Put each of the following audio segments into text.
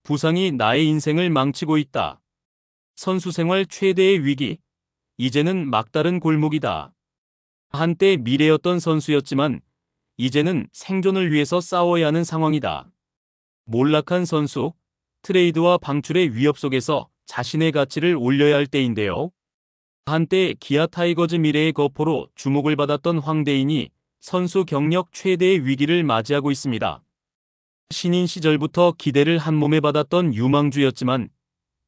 부상이 나의 인생을 망치고 있다. 선수 생활 최대의 위기. 이제는 막다른 골목이다. 한때 미래였던 선수였지만 이제는 생존을 위해서 싸워야 하는 상황이다. 몰락한 선수, 트레이드와 방출의 위협 속에서 자신의 가치를 올려야 할 때인데요. 한때 기아 타이거즈 미래의 거포로 주목을 받았던 황대인이 선수 경력 최대의 위기를 맞이하고 있습니다. 신인 시절부터 기대를 한몸에 받았던 유망주였지만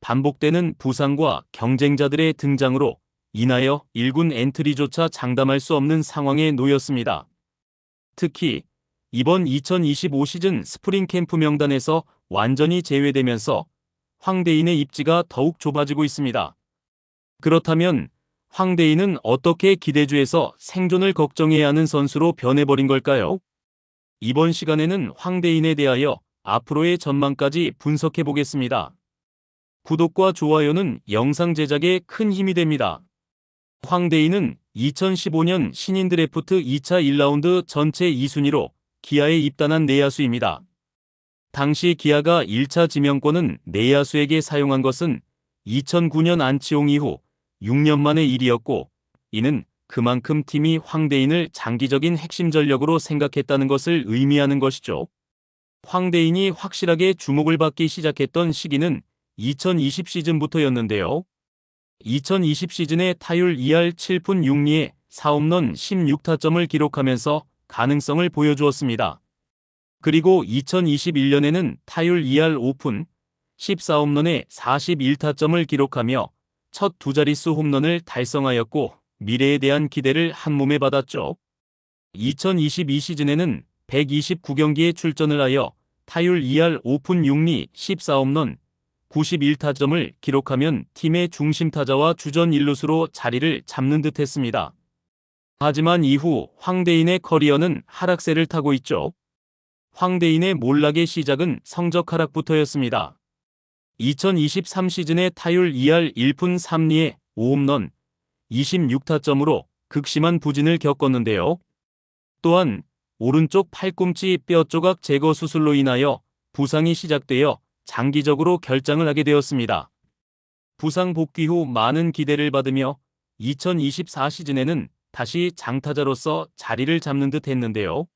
반복되는 부상과 경쟁자들의 등장으로 인하여 1군 엔트리조차 장담할 수 없는 상황에 놓였습니다. 특히 이번 2025 시즌 스프링 캠프 명단에서 완전히 제외되면서 황대인의 입지가 더욱 좁아지고 있습니다. 그렇다면 황대인은 어떻게 기대주에서 생존을 걱정해야 하는 선수로 변해버린 걸까요? 이번 시간에는 황대인에 대하여 앞으로의 전망까지 분석해 보겠습니다. 구독과 좋아요는 영상 제작에 큰 힘이 됩니다. 황대인은 2015년 신인 드래프트 2차 1라운드 전체 2순위로 기아에 입단한 내야수입니다. 당시 기아가 1차 지명권은 내야수에게 사용한 것은 2009년 안치홍 이후 6년 만의 일이었고, 이는 그만큼 팀이 황대인을 장기적인 핵심 전력으로 생각했다는 것을 의미하는 것이죠. 황대인이 확실하게 주목을 받기 시작했던 시기는 2020 시즌부터였는데요. 2020 시즌에 타율 2할 7푼 6리에 4홈런 16타점을 기록하면서 가능성을 보여주었습니다. 그리고 2021년에는 타율 2할 5푼 14홈런에 41타점을 기록하며 첫 두 자릿수 홈런을 달성하였고 미래에 대한 기대를 한몸에 받았죠. 2022 시즌에는 129경기에 출전을 하여 타율 2할 5푼 6리 14홈런 91타점을 기록하면 팀의 중심 타자와 주전 1루수로 자리를 잡는 듯 했습니다. 하지만 이후 황대인의 커리어는 하락세를 타고 있죠. 황대인의 몰락의 시작은 성적 하락부터였습니다. 2023 시즌에 타율 2할 1푼 3리에 5홈런 26타점으로 극심한 부진을 겪었는데요. 또한 오른쪽 팔꿈치 뼈 조각 제거 수술로 인하여 부상이 시작되어 장기적으로 결장을 하게 되었습니다. 부상 복귀 후 많은 기대를 받으며 2024 시즌에는 다시 장타자로서 자리를 잡는 듯 했는데요.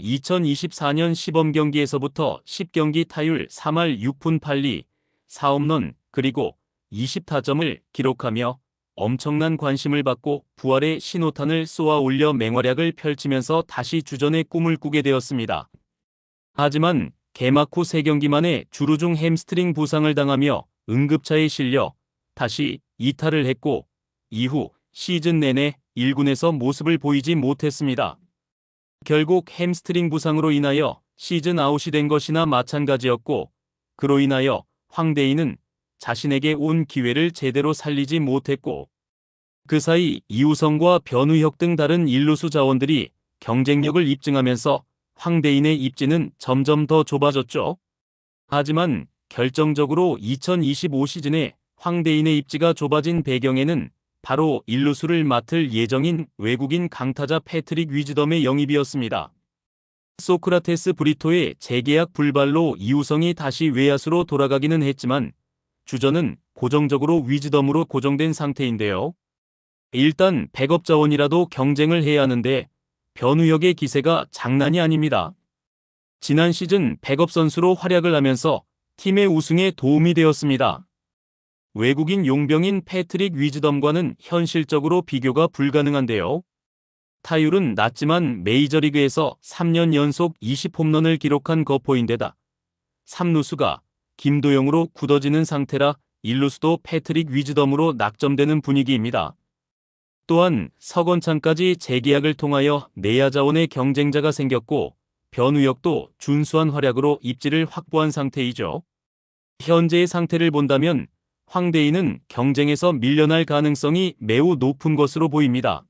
2024년 시범경기에서부터 10경기 타율 3할 6푼 8리 4홈런 그리고 20타점을 기록하며 엄청난 관심을 받고 부활의 신호탄을 쏘아 올려 맹활약을 펼치면서 다시 주전의 꿈을 꾸게 되었습니다. 하지만 개막 후 3경기 만에 주루중 햄스트링 부상을 당하며 응급차에 실려 다시 이탈을 했고 이후 시즌 내내 1군에서 모습을 보이지 못했습니다. 결국 햄스트링 부상으로 인하여 시즌 아웃이 된 것이나 마찬가지였고 그로 인하여 황대인은 자신에게 온 기회를 제대로 살리지 못했고 그 사이 이우성과 변우혁 등 다른 일루수 자원들이 경쟁력을 입증하면서 황대인의 입지는 점점 더 좁아졌죠. 하지만 결정적으로 2025 시즌에 황대인의 입지가 좁아진 배경에는 바로 일루수를 맡을 예정인 외국인 강타자 패트릭 위즈덤의 영입이었습니다. 소크라테스 브리토의 재계약 불발로 이우성이 다시 외야수로 돌아가기는 했지만 주전은 고정적으로 위즈덤으로 고정된 상태인데요. 일단 백업 자원이라도 경쟁을 해야 하는데 변우혁의 기세가 장난이 아닙니다. 지난 시즌 백업 선수로 활약을 하면서 팀의 우승에 도움이 되었습니다. 외국인 용병인 패트릭 위즈덤과는 현실적으로 비교가 불가능한데요. 타율은 낮지만 메이저리그에서 3년 연속 20홈런을 기록한 거포인데다 3루수가 김도영으로 굳어지는 상태라 1루수도 패트릭 위즈덤으로 낙점되는 분위기입니다. 또한 서건창까지 재계약을 통하여 내야 자원의 경쟁자가 생겼고 변우혁도 준수한 활약으로 입지를 확보한 상태이죠. 현재의 상태를 본다면 황대인은 경쟁에서 밀려날 가능성이 매우 높은 것으로 보입니다.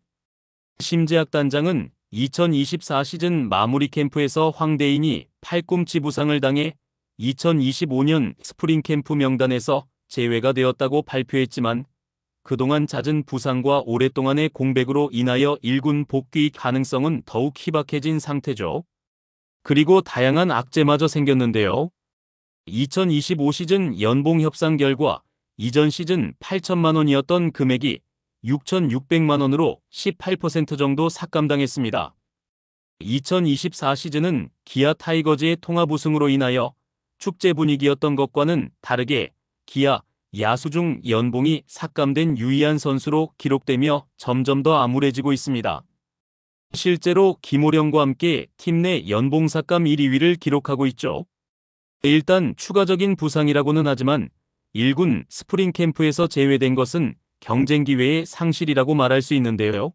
심재학 단장은 2024 시즌 마무리 캠프에서 황대인이 팔꿈치 부상을 당해 2025년 스프링 캠프 명단에서 제외가 되었다고 발표했지만 그동안 잦은 부상과 오랫동안의 공백으로 인하여 1군 복귀 가능성은 더욱 희박해진 상태죠. 그리고 다양한 악재마저 생겼는데요. 2025 시즌 연봉 협상 결과 이전 시즌 8천만 원이었던 금액이 6,600만 원으로 18% 정도 삭감당했습니다. 2024 시즌은 기아 타이거즈의 통합 우승으로 인하여 축제 분위기였던 것과는 다르게 기아 야수중 연봉이 삭감된 유의한 선수로 기록되며 점점 더 암울해지고 있습니다. 실제로 김호령과 함께 팀 내 연봉 삭감 1위를 기록하고 있죠. 일단 추가적인 부상이라고는 하지만 1군 스프링 캠프에서 제외된 것은 경쟁 기회의 상실이라고 말할 수 있는데요.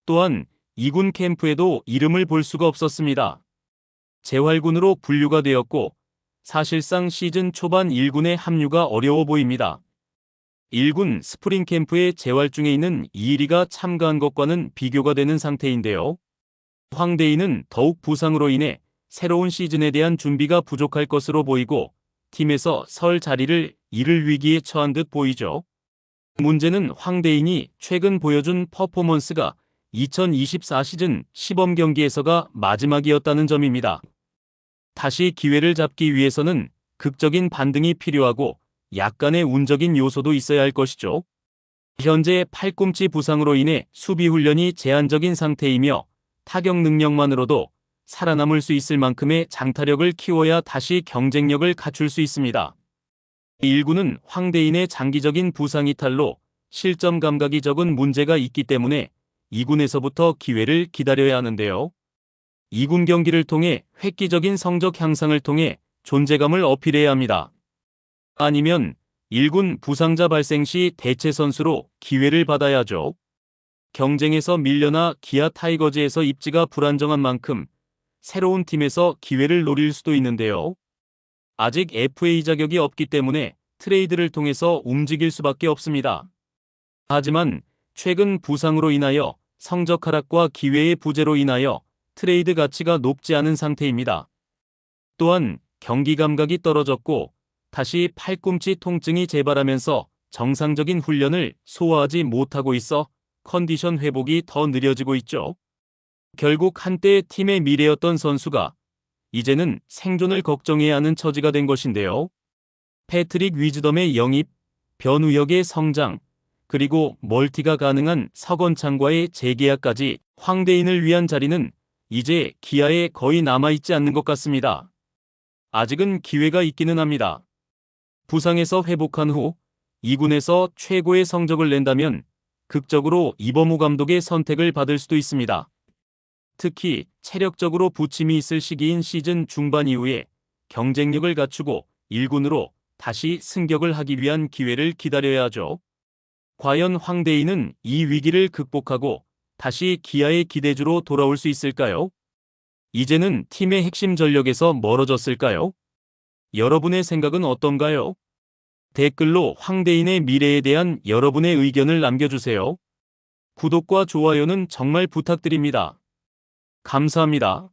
또한 2군 캠프에도 이름을 볼 수가 없었습니다. 재활군으로 분류가 되었고 사실상 시즌 초반 1군의 합류가 어려워 보입니다. 1군 스프링 캠프에 재활 중에 있는 이일이가 참가한 것과는 비교가 되는 상태인데요. 황대인은 더욱 부상으로 인해 새로운 시즌에 대한 준비가 부족할 것으로 보이고 팀에서 설 자리를 잃을 위기에 처한 듯 보이죠. 문제는 황대인이 최근 보여준 퍼포먼스가 2024 시즌 시범 경기에서가 마지막이었다는 점입니다. 다시 기회를 잡기 위해서는 극적인 반등이 필요하고 약간의 운적인 요소도 있어야 할 것이죠. 현재 팔꿈치 부상으로 인해 수비 훈련이 제한적인 상태이며 타격 능력만으로도 살아남을 수 있을 만큼의 장타력을 키워야 다시 경쟁력을 갖출 수 있습니다. 1군은 황대인의 장기적인 부상 이탈로 실점 감각이 적은 문제가 있기 때문에 2군에서부터 기회를 기다려야 하는데요. 2군 경기를 통해 획기적인 성적 향상을 통해 존재감을 어필해야 합니다. 아니면 1군 부상자 발생 시 대체 선수로 기회를 받아야죠. 경쟁에서 밀려나 기아 타이거즈에서 입지가 불안정한 만큼 새로운 팀에서 기회를 노릴 수도 있는데요. 아직 FA 자격이 없기 때문에 트레이드를 통해서 움직일 수밖에 없습니다. 하지만 최근 부상으로 인하여 성적 하락과 기회의 부재로 인하여 트레이드 가치가 높지 않은 상태입니다. 또한 경기 감각이 떨어졌고 다시 팔꿈치 통증이 재발하면서 정상적인 훈련을 소화하지 못하고 있어 컨디션 회복이 더 느려지고 있죠. 결국 한때 팀의 미래였던 선수가 이제는 생존을 걱정해야 하는 처지가 된 것인데요. 패트릭 위즈덤의 영입, 변우혁의 성장, 그리고 멀티가 가능한 서건창과의 재계약까지 황대인을 위한 자리는 이제 기아에 거의 남아있지 않는 것 같습니다. 아직은 기회가 있기는 합니다. 부상에서 회복한 후 2군에서 최고의 성적을 낸다면 극적으로 이범호 감독의 선택을 받을 수도 있습니다. 특히 체력적으로 부침이 있을 시기인 시즌 중반 이후에 경쟁력을 갖추고 1군으로 다시 승격을 하기 위한 기회를 기다려야 하죠. 과연 황대인은 이 위기를 극복하고 다시 기아의 기대주로 돌아올 수 있을까요? 이제는 팀의 핵심 전력에서 멀어졌을까요? 여러분의 생각은 어떤가요? 댓글로 황대인의 미래에 대한 여러분의 의견을 남겨주세요. 구독과 좋아요는 정말 부탁드립니다. 감사합니다.